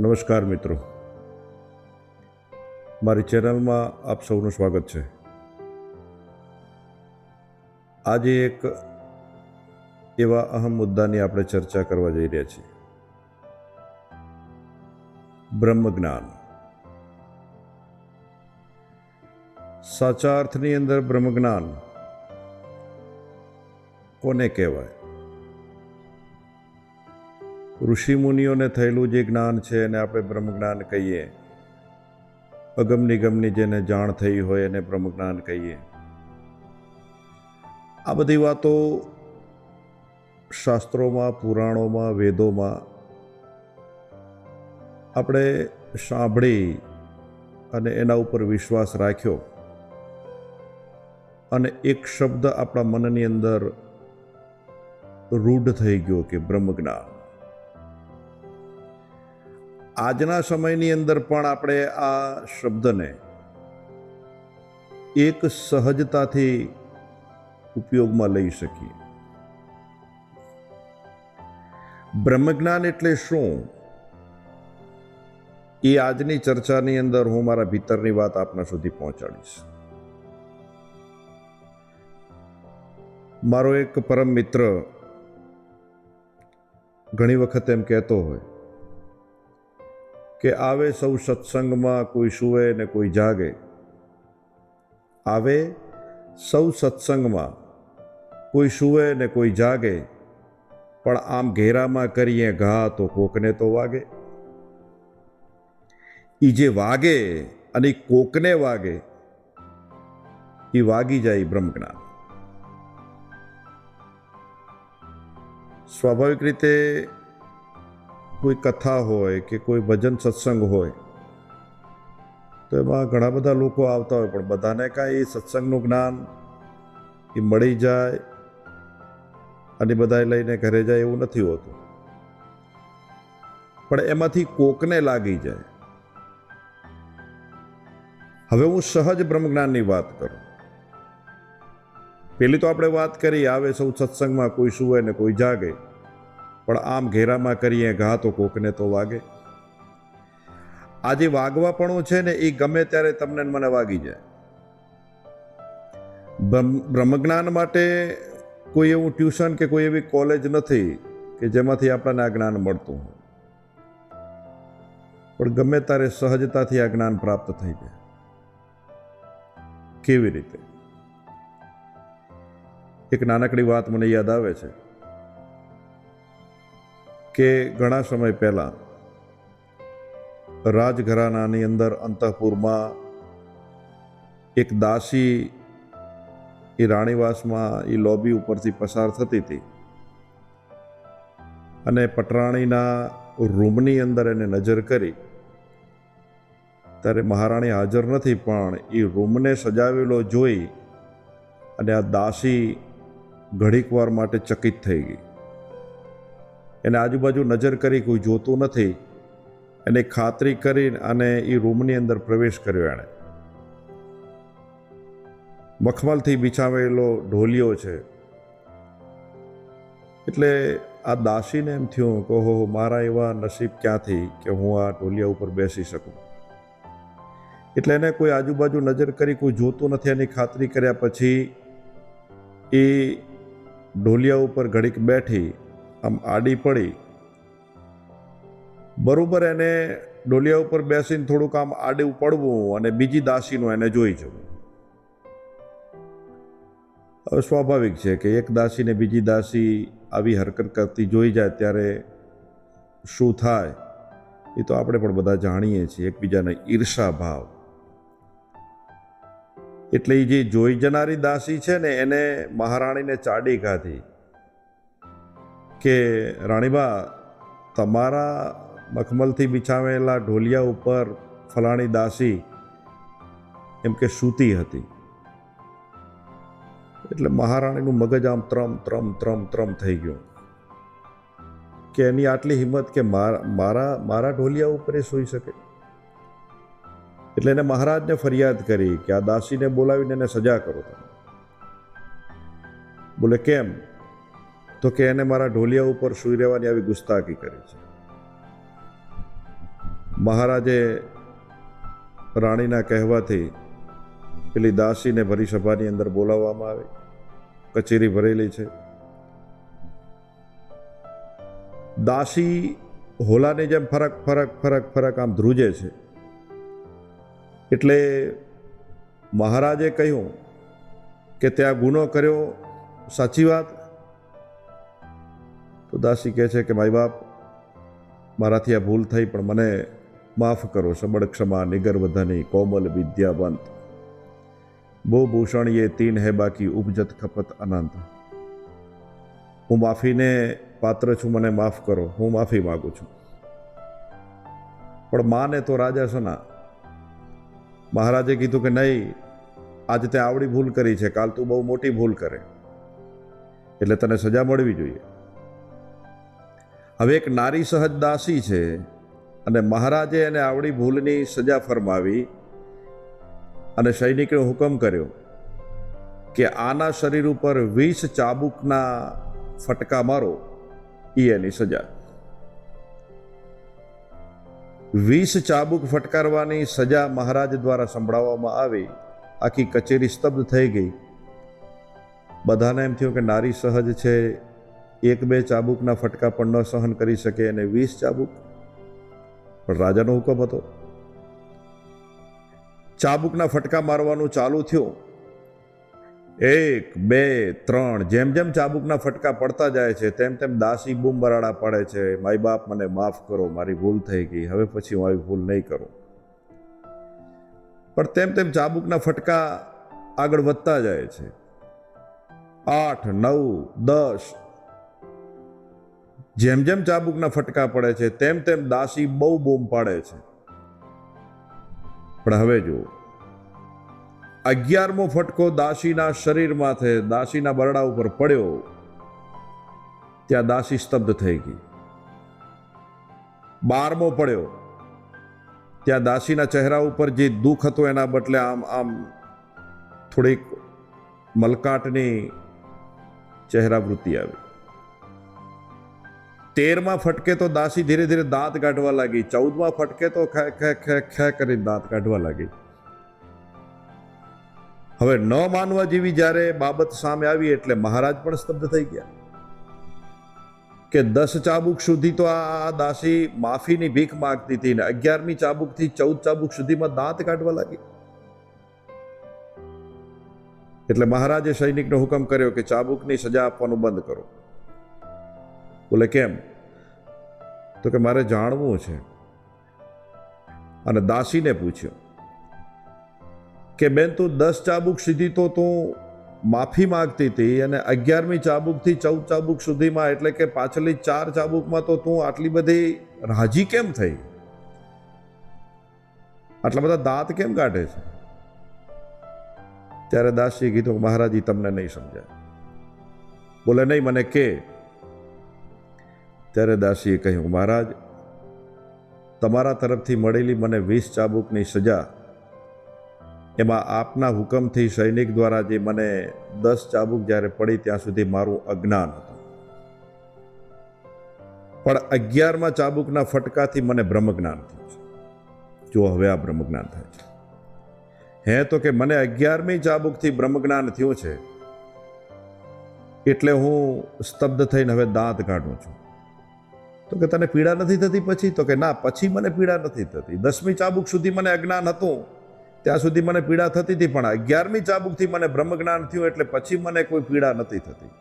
નમસ્કાર મિત્રો, મારી ચેનલમાં આપ સૌનું સ્વાગત છે. આજે એક એવા અહમ મુદ્દાની આપણે ચર્ચા કરવા જઈ રહ્યા છીએ. બ્રહ્મ જ્ઞાન. સાચા અર્થની અંદર બ્રહ્મ જ્ઞાન કોને કહેવાય? ઋષિ મુનિઓને થયેલું જે જ્ઞાન છે એને આપણે બ્રહ્મ જ્ઞાન કહીએ. અગમ નિગમની જેને જાણ થઈ હોય એને બ્રહ્મ જ્ઞાન કહીએ. આ બધી વાતો શાસ્ત્રોમાં, પુરાણોમાં, વેદોમાં આપણે સાંભળી અને એના ઉપર વિશ્વાસ રાખ્યો અને એક શબ્દ આપણા મનની અંદર રૂઢ થઈ ગયો કે બ્રહ્મ જ્ઞાન. આજના સમયની અંદર પણ આપણે આ શબ્દને એક સહજતાથી ઉપયોગમાં લઈ શકીએ. બ્રહ્મજ્ઞાન એટલે શું? એ આજની ચર્ચાની અંદર હું મારા ભીતરની વાત આપના સુધી પહોંચાડીશ. મારો એક પરમ મિત્ર ઘણી વખત એમ કહેતો હોય કે આવે સૌ સત્સંગમાં, કોઈ સૂવે ને કોઈ જાગે. આવે સૌ સત્સંગમાં, કોઈ સૂવે ને કોઈ જાગે, પણ આમ ઘેરામાં કરીએ ઘા તો કોકને તો વાગે. એ જે વાગે અને કોકને વાગે એ વાગી જાય બ્રહ્મજ્ઞાન. સ્વાભાવિક રીતે કોઈ કથા હોય કે કોઈ ભજન સત્સંગ હોય તો એમાં ઘણા બધા લોકો આવતા હોય, પણ બધાને કાંઈ સત્સંગનું જ્ઞાન એ મળી જાય અને બધા લઈને ઘરે જાય એવું નથી હોતું. પણ એમાંથી કોકને લાગી જાય. હવે હું સહજ બ્રહ્મજ્ઞાનની વાત કરું. પેલી તો આપણે વાત કરી, આવે સૌ સત્સંગમાં, કોઈ સૂવે ને કોઈ જાગે, પણ આમ ઘેરામાં કરીએ ઘા તો કોકને તો વાગે. આ જે વાગવાપણું છે ને એ ગમે ત્યારે તમને મને વાગી જાય. બ્રહ્મજ્ઞાન માટે કોઈ એવું ટ્યુશન કે કોઈ એવી કોલેજ નથી કે જેમાંથી આપણને આ જ્ઞાન મળતું હોય, પણ ગમે ત્યારે સહજતાથી આ જ્ઞાન પ્રાપ્ત થઈ જાય. કેવી રીતે? એક નાનકડી વાત મને યાદ આવે છે કે ઘણા સમય પહેલાં રાજઘરાનાની અંદર અંતઃપુરમાં એક દાસી એ રાણીવાસમાં એ લોબી ઉપરથી પસાર થતી હતી અને પટરાણીના રૂમની અંદર એને નજર કરી. ત્યારે મહારાણી હાજર નથી, પણ એ રૂમને સજાવેલો જોઈ અને આ દાસી ઘડીક વાર માટે ચકિત થઈ ગઈ. એને આજુબાજુ નજર કરી, કોઈ જોતું નથી. એને ખાતરી કરી અને એ રૂમની અંદર પ્રવેશ કર્યો. એણે મખમલથી બિછાવેલો ઢોલિયો છે. એટલે આ દાસીને એમ થયું કે ઓહો, મારા એવા નસીબ ક્યાંથી કે હું આ ઢોલિયા ઉપર બેસી શકું. એટલે એને કોઈ આજુબાજુ નજર કરી, કોઈ જોતું નથી. એની ખાતરી કર્યા પછી એ ઢોલિયા ઉપર ઘડીક બેઠી, આમ આડી પડી. બરોબર એને ઢોલિયા ઉપર બેસીને થોડુંક આમ આડું પડવું અને બીજી દાસીનું એને જોઈ જવું. હવે સ્વાભાવિક છે કે એક દાસીને બીજી દાસી આવી હરકત કરતી જોઈ જાય ત્યારે શું થાય એ તો આપણે પણ બધા જાણીએ છીએ. એકબીજાને ઈર્ષા ભાવ. એટલે એ જે જોઈ જનારી દાસી છે ને એને મહારાણીને ચાડી કાઢી કે રાણીબા, તમારા મખમલથી બિછાવેલા ઢોલિયા ઉપર ફલાણી દાસી એમ કે સૂતી હતી. એટલે મહારાણીનું મગજ આમ ત્રમ ત્રમ ત્રમ ત્રમ થઈ ગયું કે એની આટલી હિંમત કે મારા ઢોલિયા ઉપર એ સૂઈ શકે. એટલે એને મહારાજને ફરિયાદ કરી કે આ દાસીને બોલાવીને એને સજા કરો તમે. બોલે કેમ? તો કે એને મારા ઢોલિયા ઉપર સૂઈ રહેવાની આવી ગુસ્તાખી કરી છે. મહારાજે રાણીના કહેવાથી પેલી દાસીને ભરી સભાની અંદર બોલાવવામાં આવે. કચેરી ભરેલી છે. દાસી હોલાની જેમ ફરક ફરક ફરક ફરક આમ ધ્રુજે છે. એટલે મહારાજે કહ્યું કે ત્યાં ગુનો કર્યો, સાચી વાત? તો દાસી કહે છે કે માય બાપ, મારાથી આ ભૂલ થઈ, પણ મને માફ કરો. સબળ ક્ષમા નિગર વધની કોમલ વિદ્યાવંત, બહુ ભૂષણ ये तीन है बाकी ઉપજત ખપત અનંત. હું માફીને પાત્ર છું, મને માફ કરો, હું માફી માગું છું. પણ માને તો રાજા સના. મહારાજે કીધું કે નહીં, આજે તે આવડી ભૂલ કરી છે, કાલ તું બહુ મોટી ભૂલ કરે, એટલે તને સજા મળવી જોઈએ. હવે એક નારી સહજ દાસી છે અને મહારાજે એને આવડી ભૂલની સજા ફરમાવી અને સૈનિકને હુકમ કર્યો કે આના શરીર ઉપર 20 ચાબુકના ફટકા મારો, એ એની સજા. 20 ચાબુક ફટકારવાની સજા મહારાજ દ્વારા સંભળાવવામાં આવી. આખી કચેરી સ્તબ્ધ થઈ ગઈ. બધાને એમ થયું કે નારી સહજ છે, 1-2 ચાબુકના ફટકા પણ ન સહન કરી શકે, અને 20 ચાબુક. પણ રાજાનો હુકમ હતો. ચાબુકના ફટકા મારવાનું ચાલુ થયું. 1, 2, 3, જેમ જેમ ચાબુકના ફટકા પડતા જાય છે તેમ તેમ દાસી બૂમ બરાડા પડે છે, માય બાપ મને માફ કરો, મારી ભૂલ થઈ ગઈ, હવે પછી હું આવી ભૂલ નહીં કરું. પણ તેમ તેમ ચાબુકના ફટકા આગળ વધતા જાય છે. 8, 9, 10. જેમ જેમ ચાબુકના ફટકા પડે છે તેમ તેમ દાસી બહુ બૂમ પાડે છે. પણ હવે જુઓ, 11મો ફટકો દાસીના શરીરમાંથી, દાસીના બરડા ઉપર પડ્યો, ત્યાં દાસી સ્તબ્ધ થઈ ગઈ. 12મો પડ્યો, ત્યાં દાસીના ચહેરા ઉપર જે દુઃખ હતું એના બદલે આમ આમ થોડીક મલકાટની ચહેરાવૃત્તિ આવી. 13મા ફટકે તો દાસી ધીરે ધીરે દાંત કાઢવા લાગી. 14મા ફટકે તો ખે કરી દાંત કાઢવા લાગી. હવે ન માનવા જેવી જ્યારે બાબત સામે આવી એટલે મહારાજ પણ સ્તબ્ધ થઈ ગયા કે 10 ચાબુક સુધી તો આ દાસી માફીની ભીખ માંગતી હતી ને 11મી ચાબુકથી 14 ચાબુક સુધીમાં દાંત કાઢવા લાગી. એટલે મહારાજે સૈનિકનો હુકમ કર્યો કે ચાબુકની સજા આપવાનું બંધ કરો. બોલે કેમ? તો કે મારે જાણવું છે. અને દાસીને પૂછ્યું કે બેન, તું 10 ચાબુક સુધી તો તું માફી માંગતી હતી અને 11મી ચાબુકથી 14 ચાબુક સુધીમાં, એટલે કે પાછલી 4 ચાબુકમાં તો તું આટલી બધી રાજી કેમ થઈ? આટલા બધા દાંત કેમ કાઢે છે? ત્યારે દાસીએ કીધું, મહારાજી તમને નહીં સમજાય. બોલે નહીં, મને કે. ત્યારે દાસીએ કહ્યું, મહારાજ, તમારા તરફથી મળેલી મને 20 ચાબુકની સજા, એમાં આપના હુકમથી સૈનિક દ્વારા જે મને 10 ચાબુક જ્યારે પડી ત્યાં સુધી મારું અજ્ઞાન હતું, પણ 11મા ચાબુકના ફટકાથી મને બ્રહ્મજ્ઞાન થયું છે. જો હવે આ બ્રહ્મજ્ઞાન થાય છે. હે તો કે મને 11મી ચાબુકથી બ્રહ્મજ્ઞાન થયું છે, એટલે હું સ્તબ્ધ થઈને હવે દાંત કાઢું છું. તો કે તને પીડા નથી થતી પછી? તો કે ના, પછી મને પીડા નથી થતી. 10મી ચાબુક સુધી મને અજ્ઞાન હતું, ત્યાં સુધી મને પીડા થતી હતી, પણ 11મી ચાબુકથી મને બ્રહ્મજ્ઞાન થયું એટલે પછી મને કોઈ પીડા નથી થતી.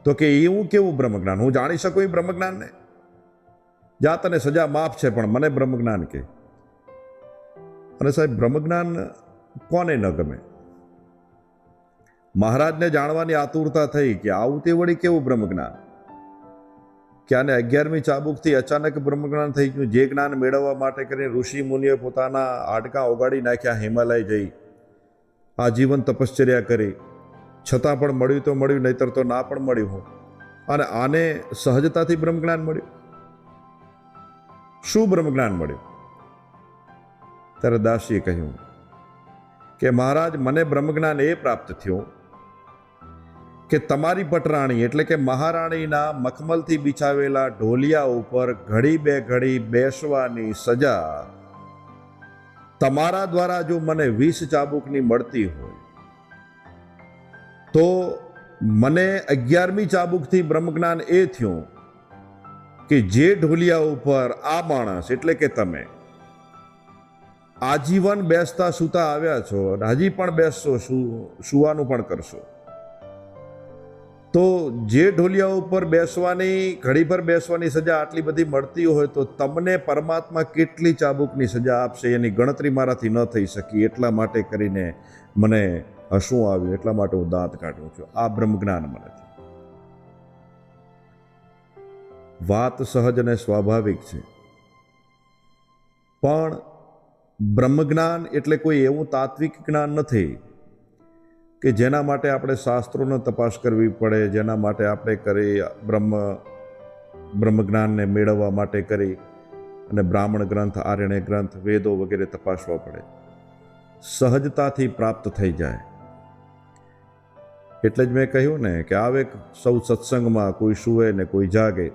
તો કે એવું કેવું બ્રહ્મજ્ઞાન? હું જાણી શકું એ બ્રહ્મજ્ઞાનને? જા, તને સજા માફ છે, પણ મને બ્રહ્મજ્ઞાન કે. અને સાહેબ, બ્રહ્મજ્ઞાન કોને ન ગમે? મહારાજને જાણવાની આતુરતા થઈ કે આવું તે વળી કેવું બ્રહ્મજ્ઞાન કે આને 11મી ચાબુકથી અચાનક બ્રહ્મજ્ઞાન થઈ ગયું. જે જ્ઞાન મેળવવા માટે કરીને ઋષિ મુનિએ પોતાના હાડકાં ઓગાળી નાખ્યા, હિમાલય જઈ આજીવન તપશ્ચર્યા કરી, છતાં પણ મળ્યું તો મળ્યું, નહીતર તો ના પણ મળ્યું હોય. અને આને સહજતાથી બ્રહ્મજ્ઞાન મળ્યું. શું બ્રહ્મજ્ઞાન મળ્યું? ત્યારે દાસીએ કહ્યું કે મહારાજ, મને બ્રહ્મજ્ઞાન એ પ્રાપ્ત થયું કે તમારી પટરાણી એટલે કે મહારાણીના મખમલથી બિછાવેલા ઢોલિયા ઉપર ઘડી બે ઘડી બેસવાની સજા તમારા દ્વારા જો મને 20 ચાબુકની મળતી હોય તો મને 11મી ચાબુકથી બ્રહ્મજ્ઞાન એ થયું કે જે ઢોલિયા ઉપર આ માણસ એટલે કે તમે આજીવન બેસતા સૂતા આવ્યા છો, હજી પણ બેસશો, સુવાનું પણ કરશો, તો જે ઢોલિયા ઉપર બેસવાની ઘડી પર બેસવાની સજા આટલી બધી મળતી હોય તો તમને પરમાત્મા કેટલી ચાબુકની સજા આપશે એની ગણતરી મારાથી ન થઈ શકી. એટલા માટે કરીને મને હસવું આવ્યું, એટલા માટે હું દાંત કાઢું છું. આ બ્રહ્મજ્ઞાન મને છે. વાત સહજ અને સ્વાભાવિક છે, પણ બ્રહ્મજ્ઞાન એટલે કોઈ એવું તાત્વિક જ્ઞાન નથી કે જેના માટે આપણે શાસ્ત્રોનો તપાસ કરવી પડે, જેના માટે આપણે કરી બ્રહ્મજ્ઞાનને મેળવવા માટે કરી અને બ્રાહ્મણ ગ્રંથ, આર્યણ ગ્રંથ, વેદો વગેરે તપાસવા પડે. સહજતાથી પ્રાપ્ત થઈ જાય. એટલે જ મેં કહ્યું ને કે આવે સૌ સત્સંગમાં, કોઈ સૂવે ને કોઈ જાગે,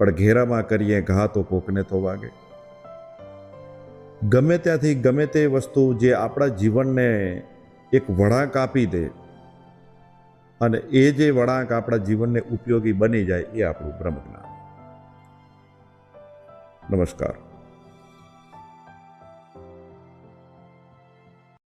પણ ઘેરામાં કરીએ ઘા તો કોકને તો વાગે. ગમે ત્યાંથી ગમે તે વસ્તુ જે આપણા જીવનને એક વળાંક આપી દે અને એ જે વળાંક આપણા જીવનને ઉપયોગી બની જાય એ આપણું બ્રહ્મજ્ઞાન. નમસ્કાર.